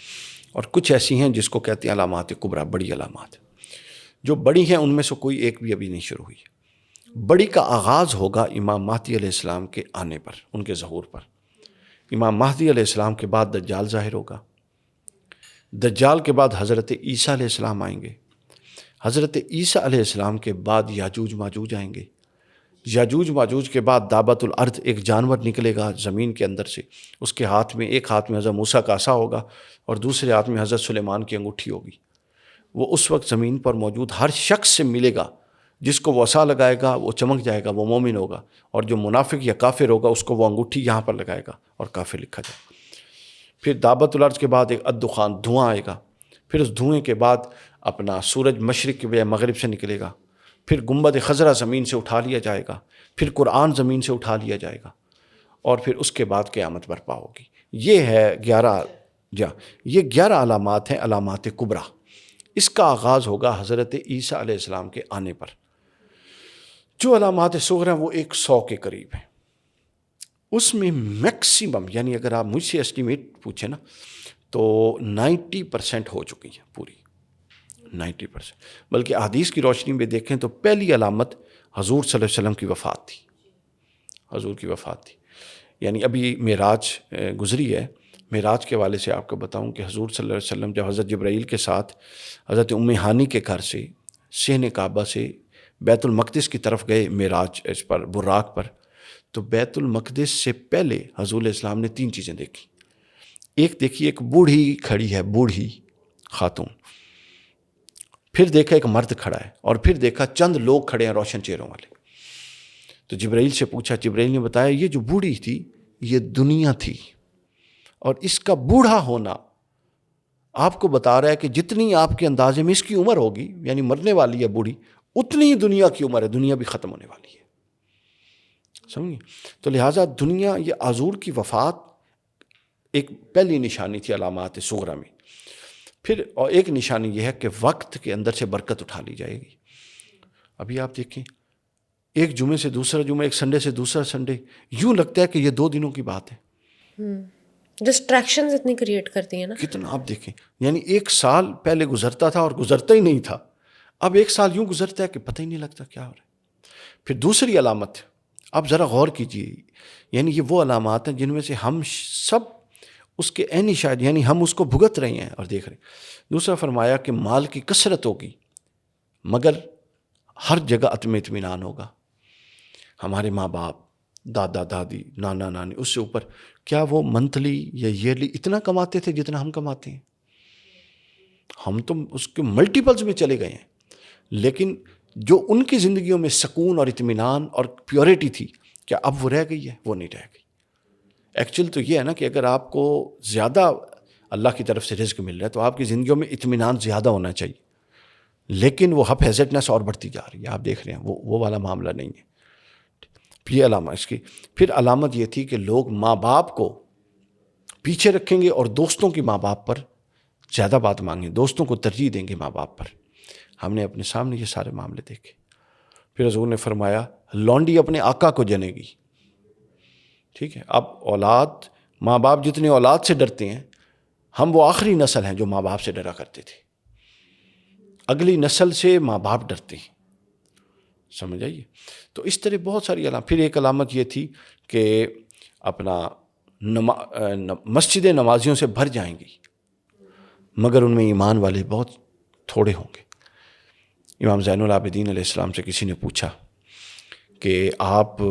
اور کچھ ایسی ہیں جس کو کہتے ہیں علامات کبریٰ, بڑی علامات. جو بڑی ہیں ان میں سے کوئی ایک بھی ابھی نہیں شروع ہوئی. بڑی کا آغاز ہوگا امام مہدی علیہ السلام کے آنے پر, ان کے ظہور پر. امام مہدی علیہ السلام کے بعد دجال ظاہر ہوگا. دجال کے بعد حضرت عیسیٰ علیہ السلام آئیں گے. حضرت عیسیٰ علیہ السلام کے بعد یاجوج ماجوج آئیں گے. یاجوج ماجوج کے بعد دابت الارض, ایک جانور نکلے گا زمین کے اندر سے, اس کے ہاتھ میں, ایک ہاتھ میں حضرت موسیٰ کا عصا ہوگا اور دوسرے ہاتھ میں حضرت سلیمان کی انگوٹھی ہوگی. وہ اس وقت زمین پر موجود ہر شخص سے ملے گا, جس کو وہ عصا لگائے گا وہ چمک جائے گا, وہ مومن ہوگا, اور جو منافق یا کافر ہوگا اس کو وہ انگوٹھی یہاں پر لگائے گا اور کافر لکھا جائے گا. پھر دابت الارض کے بعد ایک الدخان, دھواں آئے گا. پھر اس دھوئیں کے بعد اپنا سورج مشرق کے بجائے مغرب سے نکلے گا. پھر گنبد خضرا زمین سے اٹھا لیا جائے گا. پھر قرآن زمین سے اٹھا لیا جائے گا, اور پھر اس کے بعد قیامت برپا ہوگی. یہ ہے 11 علامات ہیں, علامات کبریٰ. اس کا آغاز ہوگا حضرت عیسیٰ علیہ السلام کے آنے پر. جو علامات صغریٰ ہیں وہ 100 کے قریب ہیں. اس میں میکسیمم, یعنی اگر آپ مجھ سے اسٹیمیٹ پوچھیں نا, تو 90% ہو چکی ہیں پوری, 90%. بلکہ احادیث کی روشنی میں دیکھیں تو پہلی علامت حضور صلی اللہ علیہ وسلم کی وفات تھی. حضور کی وفات تھی. یعنی ابھی معراج گزری ہے. معراج کے حوالے سے آپ کو بتاؤں کہ حضور صلی اللہ علیہ وسلم جب حضرت جبرائیل کے ساتھ حضرت ام ہانی کے گھر سے صحن کعبہ سے بیت المقدس کی طرف گئے معراج اس پر براق پر, تو بیت المقدس سے پہلے حضور علیہ السلام نے 3 چیزیں دیکھی. ایک دیکھی, ایک بوڑھی کھڑی ہے, بوڑھی خاتون. پھر دیکھا ایک مرد کھڑا ہے, اور پھر دیکھا چند لوگ کھڑے ہیں روشن چہروں والے. تو جبرائیل سے پوچھا, جبرائیل نے بتایا یہ جو بوڑھی تھی یہ دنیا تھی, اور اس کا بوڑھا ہونا آپ کو بتا رہا ہے کہ جتنی آپ کے اندازے میں اس کی عمر ہوگی, یعنی مرنے والی ہے بوڑھی, اتنی ہی دنیا کی عمر ہے, دنیا بھی ختم ہونے والی ہے. سمجھیں؟ تو لہٰذا دنیا, یہ حضور کی وفات ایک پہلی نشانی تھی علامات صغریٰ میں. پھر اور ایک نشانی یہ ہے کہ وقت کے اندر سے برکت اٹھا لی جائے گی. ابھی آپ دیکھیں, ایک جمعے سے دوسرا جمعہ, ایک سنڈے سے دوسرا سنڈے, یوں لگتا ہے کہ یہ 2 دنوں کی بات ہے. ڈسٹریکشنز اتنی کریٹ کرتی ہیں نا. کتنا آپ دیکھیں, یعنی 1 سال پہلے گزرتا تھا اور گزرتا ہی نہیں تھا, اب 1 سال یوں گزرتا ہے کہ پتہ ہی نہیں لگتا کیا ہو رہا ہے. پھر دوسری علامت آپ ذرا غور کیجیے، یعنی یہ وہ علامات ہیں جن میں سے ہم سب اس کے عینی شاہد، یعنی ہم اس کو بھگت رہے ہیں اور دیکھ رہے ہیں۔ دوسرا فرمایا کہ مال کی کثرت ہوگی مگر ہر جگہ عدم اطمینان ہوگا۔ ہمارے ماں باپ، دادا دادی، نانا نانی، اس سے اوپر، کیا وہ منتھلی یا ایئرلی اتنا کماتے تھے جتنا ہم کماتے ہیں؟ ہم تو اس کے ملٹیپلز میں چلے گئے ہیں، لیکن جو ان کی زندگیوں میں سکون اور اطمینان اور پیورٹی تھی، کیا اب وہ رہ گئی ہے؟ وہ نہیں رہ گئی۔ ایکچوئل تو یہ ہے نا کہ اگر آپ کو زیادہ اللہ کی طرف سے رزق مل رہا ہے تو آپ کی زندگیوں میں اطمینان زیادہ ہونا چاہیے، لیکن وہ ہپ ہیزٹنس اور بڑھتی جا رہی ہے۔ آپ دیکھ رہے ہیں وہ والا معاملہ نہیں ہے۔ یہ علامت اس کی، پھر علامت یہ تھی کہ لوگ ماں باپ کو پیچھے رکھیں گے اور دوستوں کی ماں باپ پر زیادہ بات مانگیں، دوستوں کو ترجیح دیں گے ماں باپ پر۔ ہم نے اپنے سامنے یہ سارے معاملے دیکھے۔ پھر حضور نے فرمایا لونڈی اپنے آقا کو جنے گی۔ ٹھیک ہے، اب اولاد، ماں باپ جتنے اولاد سے ڈرتے ہیں، ہم وہ آخری نسل ہیں جو ماں باپ سے ڈرا کرتے تھے۔ اگلی نسل سے ماں باپ ڈرتے ہیں، سمجھ آئیے؟ تو اس طرح بہت ساری علامت۔ پھر ایک علامت یہ تھی کہ اپنا مسجد نمازیوں سے بھر جائیں گی مگر ان میں ایمان والے بہت تھوڑے ہوں گے۔ امام زین العابدین علیہ السلام سے کسی نے پوچھا کہ آپ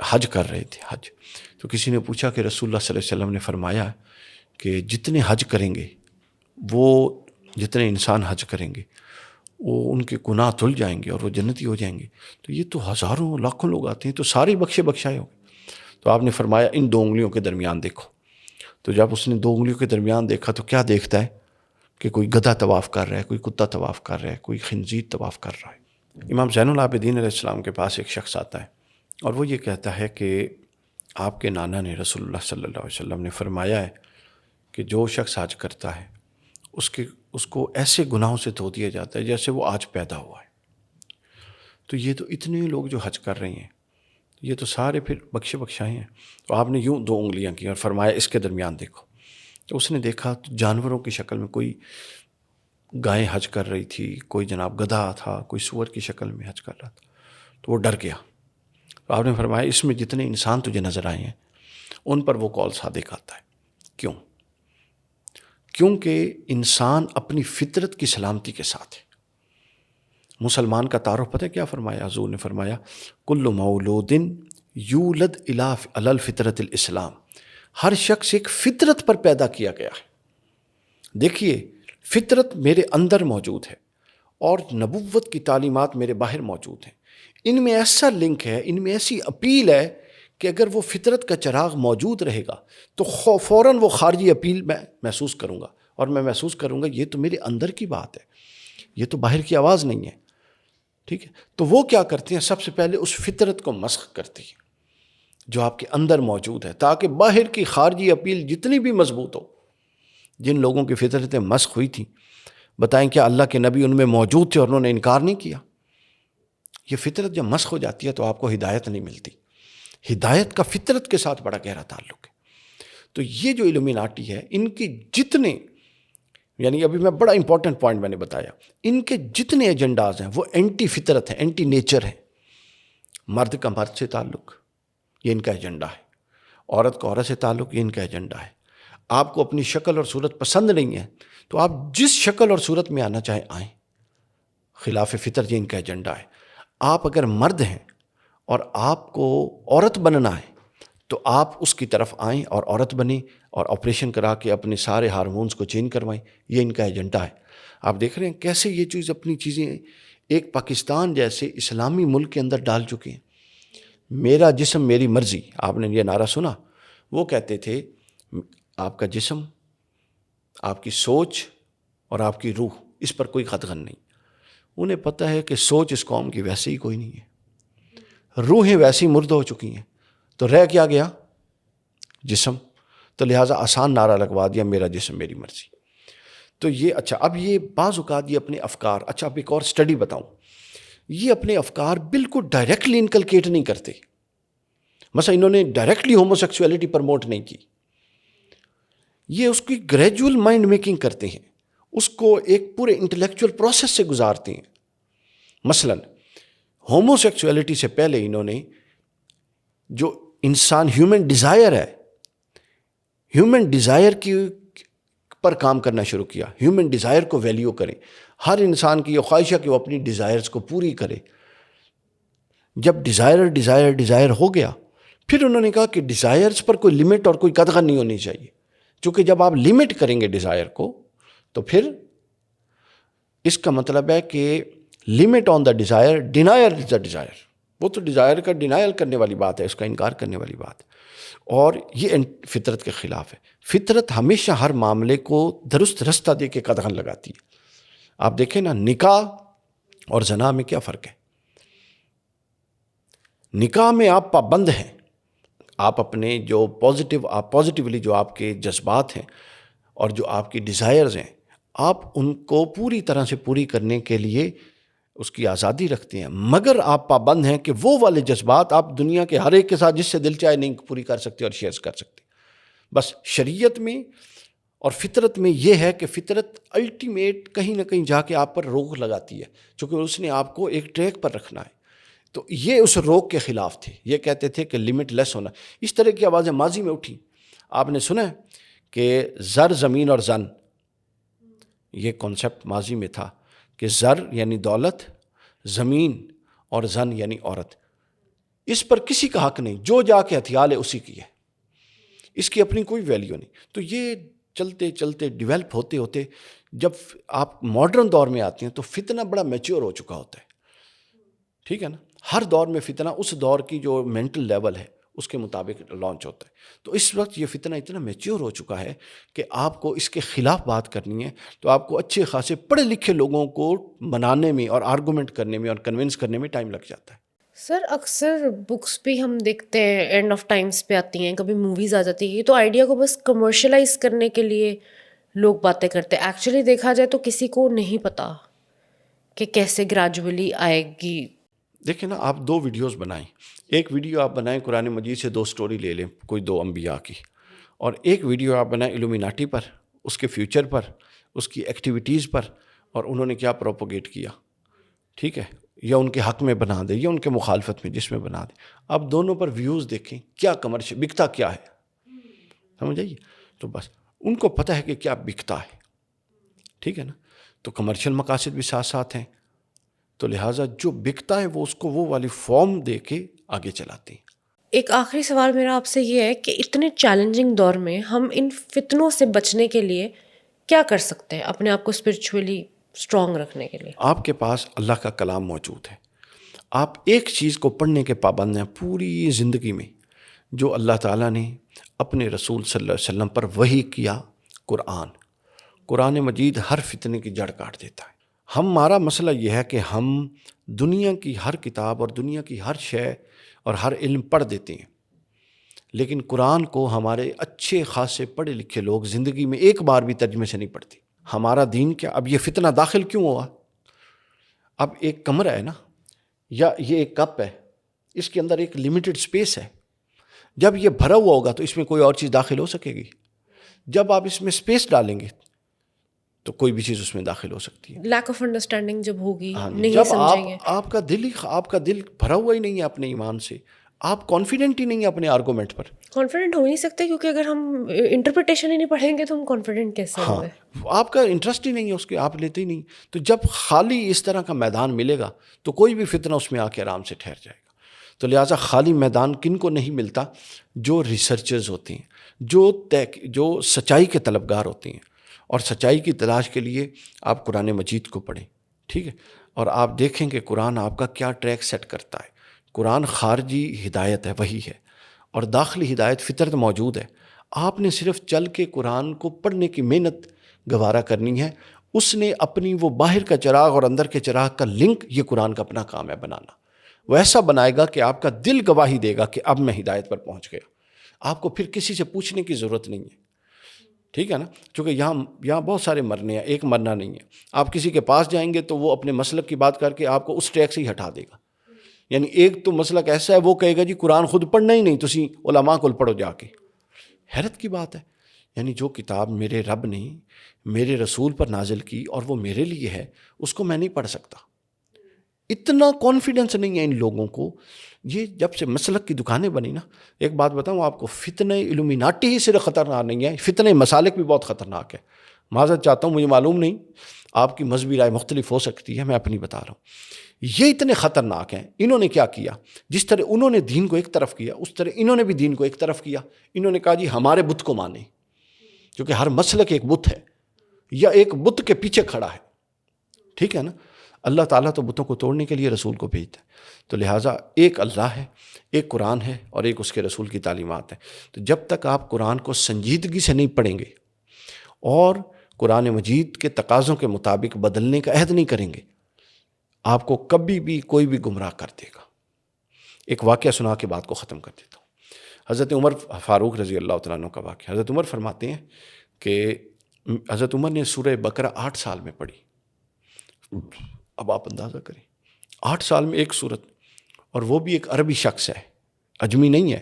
حج کر رہے تھے، حج، تو کسی نے پوچھا کہ رسول اللہ صلی اللہ علیہ وسلم نے فرمایا کہ جتنے حج کریں گے، وہ جتنے انسان حج کریں گے وہ ان کے گناہ دھل جائیں گے اور وہ جنتی ہو جائیں گے۔ تو یہ تو ہزاروں لاکھوں لوگ آتے ہیں، تو سارے بخشے بخشائے ہوں گے۔ تو آپ نے فرمایا ان دو انگلیوں کے درمیان دیکھو۔ تو جب اس نے دو انگلیوں کے درمیان دیکھا تو کیا دیکھتا ہے کہ کوئی گدھا طواف کر رہا ہے، کوئی کتا طواف کر رہا ہے، کوئی خنزیر طواف کر رہا ہے۔ امام زین العابدین علیہ السلام کے پاس ایک شخص آتا ہے اور وہ یہ کہتا ہے کہ آپ کے نانا نے، رسول اللہ صلی اللہ علیہ وسلم نے فرمایا ہے کہ جو شخص حج کرتا ہے اس کو ایسے گناہوں سے دھو دیا جاتا ہے جیسے وہ آج پیدا ہوا ہے۔ تو یہ تو اتنے لوگ جو حج کر رہے ہیں، یہ تو سارے پھر بخشے بخشائے ہیں۔ تو آپ نے یوں دو انگلیاں کی اور فرمایا اس کے درمیان دیکھو۔ تو اس نے دیکھا تو جانوروں کی شکل میں کوئی گائے حج کر رہی تھی، کوئی جناب گدھا تھا، کوئی سور کی شکل میں حج کر رہا تھا۔ تو وہ ڈر گیا۔ تو آپ نے فرمایا اس میں جتنے انسان تجھے نظر آئے ہیں ان پر وہ قول صادق آتا ہے۔ کیوں؟ کیونکہ انسان اپنی فطرت کی سلامتی کے ساتھ ہے۔ مسلمان کا تعارف پتہ ہے کیا فرمایا حضور نے؟ فرمایا کل مولود یولد علی الفطرت الاسلام، ہر شخص ایک فطرت پر پیدا کیا گیا ہے۔ دیکھیے، فطرت میرے اندر موجود ہے اور نبوت کی تعلیمات میرے باہر موجود ہیں۔ ان میں ایسا لنک ہے، ان میں ایسی اپیل ہے کہ اگر وہ فطرت کا چراغ موجود رہے گا تو فوراً وہ خارجی اپیل میں محسوس کروں گا، اور میں محسوس کروں گا یہ تو میرے اندر کی بات ہے، یہ تو باہر کی آواز نہیں ہے۔ ٹھیک ہے، تو وہ کیا کرتے ہیں؟ سب سے پہلے اس فطرت کو مسخ کرتے ہیں جو آپ کے اندر موجود ہے، تاکہ باہر کی خارجی اپیل جتنی بھی مضبوط ہو۔ جن لوگوں کی فطرتیں مسخ ہوئی تھیں، بتائیں کیا اللہ کے نبی ان میں موجود تھے اور انہوں نے انکار نہیں کیا؟ یہ فطرت جب مسخ ہو جاتی ہے تو آپ کو ہدایت نہیں ملتی۔ ہدایت کا فطرت کے ساتھ بڑا گہرا تعلق ہے۔ تو یہ جو الومیناٹی ہے، ان کی جتنے، یعنی ابھی میں بڑا امپورٹنٹ پوائنٹ میں نے بتایا، ان کے جتنے ایجنڈاز ہیں وہ اینٹی فطرت ہیں، اینٹی نیچر ہیں۔ مرد کا مرد سے تعلق، یہ ان کا ایجنڈا ہے۔ عورت کا عورت سے تعلق، یہ ان کا ایجنڈا ہے۔ آپ کو اپنی شکل اور صورت پسند نہیں ہے تو آپ جس شکل اور صورت میں آنا چاہیں آئیں، خلاف فطرت، یہ ان کا ایجنڈا ہے۔ آپ اگر مرد ہیں اور آپ کو عورت بننا ہے تو آپ اس کی طرف آئیں اور عورت بنیں اور آپریشن کرا کے اپنے سارے ہارمونز کو چینج کروائیں، یہ ان کا ایجنڈا ہے۔ آپ دیکھ رہے ہیں کیسے یہ چیز اپنی چیزیں ایک پاکستان جیسے اسلامی ملک کے اندر ڈال چکے ہیں۔ میرا جسم میری مرضی، آپ نے یہ نعرہ سنا؟ وہ کہتے تھے آپ کا جسم، آپ کی سوچ اور آپ کی روح، اس پر کوئی قدغن نہیں۔ انہیں پتہ ہے کہ سوچ اس قوم کی ویسے ہی کوئی نہیں ہے، روحیں ویسی مرد ہو چکی ہیں، تو رہ کیا گیا؟ جسم۔ تو لہٰذا آسان نعرہ لگوا دیا، میرا جسم میری مرضی۔ تو یہ اچھا، اب یہ بعض اوقات یہ اپنے افکار، اچھا اب ایک اور سٹڈی بتاؤں، یہ اپنے افکار بالکل ڈائریکٹلی انکلکیٹ نہیں کرتے۔ مثلا انہوں نے ڈائریکٹلی ہومو سیکسولیٹی پرموٹ نہیں کی، یہ اس کی گریجول مائنڈ میکنگ کرتے ہیں، اس کو ایک پورے انٹلیکچوئل پروسیس سے گزارتے ہیں۔ مثلا ہومو سیکسولیٹی سے پہلے انہوں نے جو انسان ہیومن ڈیزائر ہے، ہیومن ڈیزائر کی پر کام کرنا شروع کیا. ہیومن ڈیزائر کو ویلیو کریں. ہر انسان کی یہ خواہش ہے کہ وہ اپنی ڈیزائرز کو پوری کرے. جب ڈیزائر ہو گیا، پھر انہوں نے کہا کہ ڈیزائرز پر کوئی لمٹ اور کوئی قدغن نہیں ہونی چاہیے، چونکہ جب آپ لمٹ کریں گے ڈیزائر کو تو پھر اس کا مطلب ہے کہ limit on the Dzire ڈینائر is the Dzire. وہ تو ڈیزائر کا ڈینائل کرنے والی بات ہے، اس کا انکار کرنے والی بات، اور یہ فطرت کے خلاف ہے. فطرت ہمیشہ ہر معاملے کو درست رستہ دے کے قدغن لگاتی ہے. آپ دیکھیں نا، نکاح اور زنا میں کیا فرق ہے؟ نکاح میں آپ پابند ہیں، آپ اپنے جو پازیٹیولی جو آپ کے جذبات ہیں اور جو آپ کی ڈیزائرز ہیں، آپ ان کو پوری طرح سے پوری کرنے کے لیے اس کی آزادی رکھتے ہیں، مگر آپ پابند ہیں کہ وہ والے جذبات آپ دنیا کے ہر ایک کے ساتھ جس سے دل چاہے نہیں پوری کر سکتے اور شیئر کر سکتے. بس شریعت میں اور فطرت میں یہ ہے کہ فطرت الٹیمیٹ کہیں نہ کہیں جا کے آپ پر روک لگاتی ہے، چونکہ اس نے آپ کو ایک ٹریک پر رکھنا ہے. تو یہ اس روک کے خلاف تھے. یہ کہتے تھے کہ لمٹ لیس ہونا. اس طرح کی آوازیں ماضی میں اٹھی. آپ نے سنا ہے کہ زر، زمین اور زن، یہ کانسیپٹ ماضی میں تھا کہ زر یعنی دولت، زمین اور زن یعنی عورت. اس پر کسی کا حق نہیں، جو جا کے ہتھیال ہے اسی کی ہے، اس کی اپنی کوئی ویلیو نہیں. تو یہ چلتے چلتے ڈیولپ ہوتے ہوتے جب آپ ماڈرن دور میں آتے ہیں تو فتنہ بڑا میچور ہو چکا ہوتا ہے. ٹھیک ہے نا، ہر دور میں فتنہ اس دور کی جو مینٹل لیول ہے اس کے مطابق لانچ ہوتا ہے. تو اس وقت یہ فتنہ اتنا میچور ہو چکا ہے کہ آپ کو اس کے خلاف بات کرنی ہے تو آپ کو اچھے خاصے پڑھے لکھے لوگوں کو منانے میں اور آرگومنٹ کرنے میں اور کنونس کرنے میں ٹائم لگ جاتا ہے. سر اکثر بکس بھی ہم دیکھتے ہیں اینڈ آف ٹائمس پہ آتی ہیں، کبھی موویز آ جاتی ہیں، تو آئیڈیا کو بس کمرشلائز کرنے کے لیے لوگ باتیں کرتے ہیں. ایکچولی دیکھا جائے تو کسی کو نہیں پتا کہ کیسے گریجولی آئے گی. دیکھیں نا، آپ 2 ویڈیوز بنائیں. ایک ویڈیو آپ بنائیں قرآن مجید سے 2 سٹوری لے لیں کوئی 2 انبیاء کی، اور ایک ویڈیو آپ بنائیں الومیناٹی پر، اس کے فیوچر پر، اس کی ایکٹیویٹیز پر، اور انہوں نے کیا پروپوگیٹ کیا. ٹھیک ہے، یا ان کے حق میں بنا دیں یا ان کے مخالفت میں، جس میں بنا دیں. آپ دونوں پر ویوز دیکھیں، کیا کمرشل بکتا کیا ہے، سمجھ آئیے. تو بس ان کو پتہ ہے کہ کیا بکتا ہے. ٹھیک ہے نا، تو کمرشل مقاصد بھی ساتھ ساتھ ہیں، تو لہٰذا جو بکتا ہے وہ اس کو وہ والی فارم دے کے آگے چلاتے ہیں. ایک آخری سوال میرا آپ سے یہ ہے کہ اتنے چیلنجنگ دور میں ہم ان فتنوں سے بچنے کے لیے کیا کر سکتے ہیں اپنے آپ کو اسپرچولی اسٹرانگ رکھنے کے لیے؟ آپ کے پاس اللہ کا کلام موجود ہے. آپ ایک چیز کو پڑھنے کے پابند ہیں پوری زندگی میں، جو اللہ تعالیٰ نے اپنے رسول صلی اللہ علیہ وسلم پر وحی کیا، قرآن مجید ہر فتنے کی جڑ کاٹ دیتا ہے. ہمارا مسئلہ یہ ہے کہ ہم دنیا کی ہر کتاب اور دنیا کی ہر شے اور ہر علم پڑھ دیتے ہیں، لیکن قرآن کو ہمارے اچھے خاصے پڑھے لکھے لوگ زندگی میں ایک بار بھی ترجمے سے نہیں پڑھتے. ہمارا دین کیا؟ اب یہ فتنہ داخل کیوں ہوا؟ اب ایک کمرہ ہے نا، یا یہ ایک کپ ہے، اس کے اندر ایک لیمیٹڈ سپیس ہے. جب یہ بھرا ہوا ہوگا تو اس میں کوئی اور چیز داخل ہو سکے گی. جب آپ اس میں سپیس ڈالیں گے تو کوئی بھی چیز اس میں داخل ہو سکتی ہے. لیک آف انڈرسٹینڈنگ جب ہوگی، نہیں جب سمجھیں گے. آپ کا دل بھرا ہوا ہی نہیں ہے اپنے ایمان سے، آپ کانفیڈنٹ ہی نہیں ہیں اپنے آرگومنٹ پر. کانفیڈنٹ ہو نہیں سکتے، کیونکہ اگر ہم انٹرپریٹیشن ہی نہیں پڑھیں گے تو ہم کانفیڈنٹ کیسے ہوں گے؟ آپ کا انٹرسٹ ہی نہیں ہے اس کے، آپ لیتے ہی نہیں. تو جب خالی اس طرح کا میدان ملے گا تو کوئی بھی فتنہ اس میں آ کے آرام سے ٹھہر جائے گا. تو لہٰذا خالی میدان کن کو نہیں ملتا؟ جو ریسرچرز ہوتے ہیں، جو سچائی کے طلبگار ہوتے ہیں، اور سچائی کی تلاش کے لیے آپ قرآن مجید کو پڑھیں. ٹھیک ہے، اور آپ دیکھیں کہ قرآن آپ کا کیا ٹریک سیٹ کرتا ہے. قرآن خارجی ہدایت ہے، وہی ہے، اور داخلی ہدایت فطرت موجود ہے. آپ نے صرف چل کے قرآن کو پڑھنے کی محنت گوارا کرنی ہے. اس نے اپنی وہ باہر کا چراغ اور اندر کے چراغ کا لنک، یہ قرآن کا اپنا کام ہے بنانا. وہ ایسا بنائے گا کہ آپ کا دل گواہی دے گا کہ اب میں ہدایت پر پہنچ گیا. آپ کو پھر کسی سے پوچھنے کی ضرورت نہیں ہے. ٹھیک ہے نا، چونکہ یہاں بہت سارے مرنے ہیں، ایک مرنا نہیں ہے. آپ کسی کے پاس جائیں گے تو وہ اپنے مسلک کی بات کر کے آپ کو اس ٹریک سے ہی ہٹا دے گا. یعنی ایک تو مسلک ایسا ہے، وہ کہے گا جی قرآن خود پڑھنا ہی نہیں، تسی علماء کو پڑھو جا کے. حیرت کی بات ہے. یعنی جو کتاب میرے رب نے میرے رسول پر نازل کی اور وہ میرے لیے ہے، اس کو میں نہیں پڑھ سکتا. اتنا کانفیڈنس نہیں ہے ان لوگوں کو. یہ جب سے مسلک کی دکانیں بنی نا, ایک بات بتاؤں آپ کو, فتنہ الومیناٹی ہی صرف خطرناک نہیں ہے, فتنہ مسالک بھی بہت خطرناک ہے. معذرت چاہتا ہوں, مجھے معلوم نہیں, آپ کی مذہبی رائے مختلف ہو سکتی ہے, میں اپنی بتا رہا ہوں. یہ اتنے خطرناک ہیں. انہوں نے کیا کیا, جس طرح انہوں نے دین کو ایک طرف کیا اس طرح انہوں نے بھی دین کو ایک طرف کیا. انہوں نے کہا جی ہمارے بت کو مانیں, کیونکہ ہر مسلک ایک بت ہے یا ایک بت کے پیچھے کھڑا ہے. ٹھیک ہے نا, اللہ تعالیٰ تو بتوں کو توڑنے کے لیے رسول کو بھیجتا ہے. تو لہٰذا ایک اللہ ہے, ایک قرآن ہے اور ایک اس کے رسول کی تعلیمات ہیں. تو جب تک آپ قرآن کو سنجیدگی سے نہیں پڑھیں گے اور قرآن مجید کے تقاضوں کے مطابق بدلنے کا عہد نہیں کریں گے, آپ کو کبھی بھی کوئی بھی گمراہ کر دے گا. ایک واقعہ سنا کے بات کو ختم کر دیتا ہوں. حضرت عمر فاروق رضی اللہ تعالیٰ عنہ کا واقعہ. حضرت عمر فرماتے ہیں کہ حضرت عمر نے سورہ بقرہ 8 سال میں پڑھی. اب آپ اندازہ کریں 8 سال میں ایک سورت, اور وہ بھی ایک عربی شخص ہے, اجمی نہیں ہے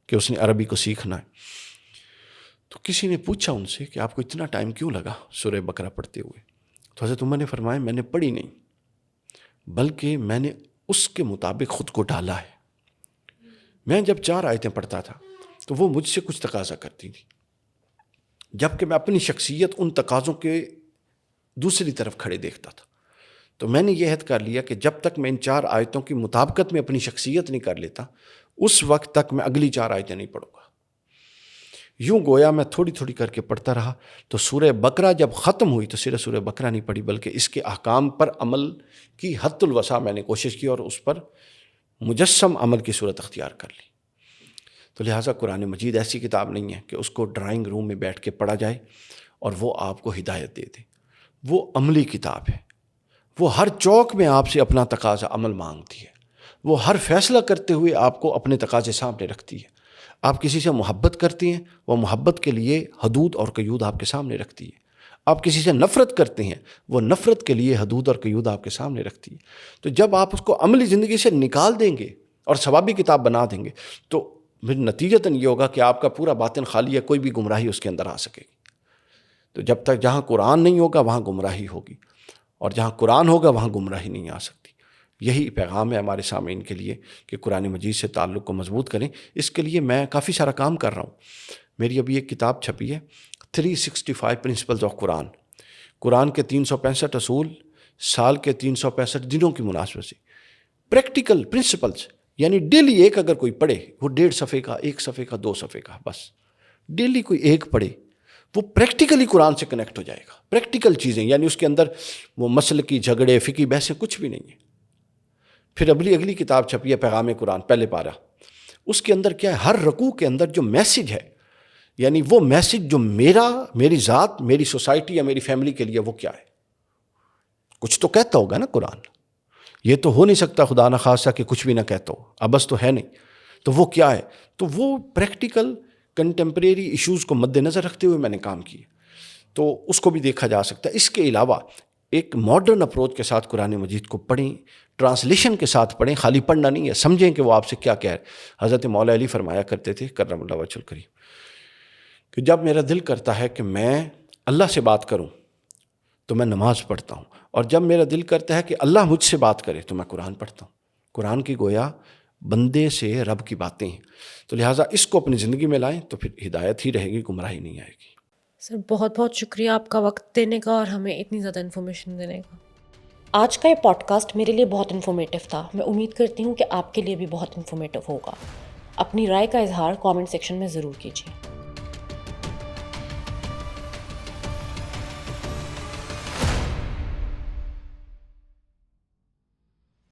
کہ اس نے عربی کو سیکھنا ہے. تو کسی نے پوچھا ان سے کہ آپ کو اتنا ٹائم کیوں لگا سورہ بقرہ پڑھتے ہوئے؟ تو حضرت عمر نے فرمایا میں نے پڑھی نہیں, بلکہ میں نے اس کے مطابق خود کو ڈالا ہے. میں جب 4 آیتیں پڑھتا تھا تو وہ مجھ سے کچھ تقاضا کرتی تھی, جبکہ میں اپنی شخصیت ان تقاضوں کے دوسری طرف کھڑے دیکھتا تھا. تو میں نے یہ عہد کر لیا کہ جب تک میں ان 4 آیتوں کی مطابقت میں اپنی شخصیت نہیں کر لیتا, اس وقت تک میں اگلی 4 آیتیں نہیں پڑھوں گا. یوں گویا میں تھوڑی تھوڑی کر کے پڑھتا رہا. تو سورہ بقرہ جب ختم ہوئی تو صرف سورہ بقرہ نہیں پڑھی, بلکہ اس کے احکام پر عمل کی حد الوسع میں نے کوشش کی اور اس پر مجسم عمل کی صورت اختیار کر لی. تو لہٰذا قرآن مجید ایسی کتاب نہیں ہے کہ اس کو ڈرائنگ روم میں بیٹھ کے پڑھا جائے اور وہ آپ کو ہدایت دے دے. وہ عملی کتاب ہے. وہ ہر چوک میں آپ سے اپنا تقاضا عمل مانگتی ہے. وہ ہر فیصلہ کرتے ہوئے آپ کو اپنے تقاضے سامنے رکھتی ہے. آپ کسی سے محبت کرتی ہیں, وہ محبت کے لیے حدود اور قیود آپ کے سامنے رکھتی ہے. آپ کسی سے نفرت کرتے ہیں, وہ نفرت کے لیے حدود اور قیود آپ کے سامنے رکھتی ہے. تو جب آپ اس کو عملی زندگی سے نکال دیں گے اور ثوابی کتاب بنا دیں گے تو پھر نتیجتاً یہ ہوگا کہ آپ کا پورا باطن خالی ہے, کوئی بھی گمراہی اس کے اندر آ سکے گی. تو جب تک جہاں قرآن نہیں ہوگا وہاں گمراہی ہوگی, اور جہاں قرآن ہوگا وہاں گمراہی نہیں آ سکتی. یہی پیغام ہے ہمارے سامعین کے لیے کہ قرآن مجید سے تعلق کو مضبوط کریں. اس کے لیے میں کافی سارا کام کر رہا ہوں. میری ابھی ایک کتاب چھپی ہے 365 پرنسپلز آف قرآن. قرآن کے 365 اصول سال کے 365 دنوں کی مناسبت سے پریکٹیکل پرنسپلز, یعنی ڈیلی ایک اگر کوئی پڑھے, وہ 1.5 صفحے کا, 1 صفحے کا, 2 صفحے کا, بس ڈیلی کوئی ایک پڑھے, وہ پریکٹیکلی قرآن سے کنیکٹ ہو جائے گا. پریکٹیکل چیزیں, یعنی اس کے اندر وہ مسلکی جھگڑے فقہی بحثیں کچھ بھی نہیں ہیں. پھر اگلی کتاب چھپی ہے پیغام قرآن, پہلے پارہ. اس کے اندر کیا ہے, ہر رکوع کے اندر جو میسج ہے, یعنی وہ میسج جو میری ذات, میری سوسائٹی یا میری فیملی کے لیے, وہ کیا ہے. کچھ تو کہتا ہوگا نا قرآن. یہ تو ہو نہیں سکتا خدا نخواستہ کہ کچھ بھی نہ کہتا ہو, ابس تو ہے نہیں. تو وہ کیا ہے, تو وہ پریکٹیکل کنٹمپریری ایشوز کو مد نظر رکھتے ہوئے میں نے کام کیا. تو اس کو بھی دیکھا جا سکتا ہے. اس کے علاوہ ایک ماڈرن اپروچ کے ساتھ قرآن مجید کو پڑھیں, ٹرانسلیشن کے ساتھ پڑھیں, خالی پڑھنا نہیں ہے, سمجھیں کہ وہ آپ سے کیا کہہ رہے. حضرت مولا علی فرمایا کرتے تھے کرم اللہ وجہ الکریم کہ جب میرا دل کرتا ہے کہ میں اللہ سے بات کروں تو میں نماز پڑھتا ہوں, اور جب میرا دل کرتا ہے کہ اللہ مجھ سے بات کرے تو میں قرآن پڑھتا ہوں. قرآن کی گویا بندے سے رب کی باتیں ہیں. تو لہٰذا اس کو اپنی زندگی میں لائیں تو پھر ہدایت ہی رہے گی, گمراہی نہیں آئے گی. سر بہت بہت شکریہ آپ کا وقت دینے کا اور ہمیں اتنی زیادہ انفارمیشن دینے کا. آج کا یہ پوڈ کاسٹ میرے لیے بہت انفارمیٹیو تھا. میں امید کرتی ہوں کہ آپ کے لیے بھی بہت انفارمیٹیو ہوگا. اپنی رائے کا اظہار کامنٹ سیکشن میں ضرور کیجیے.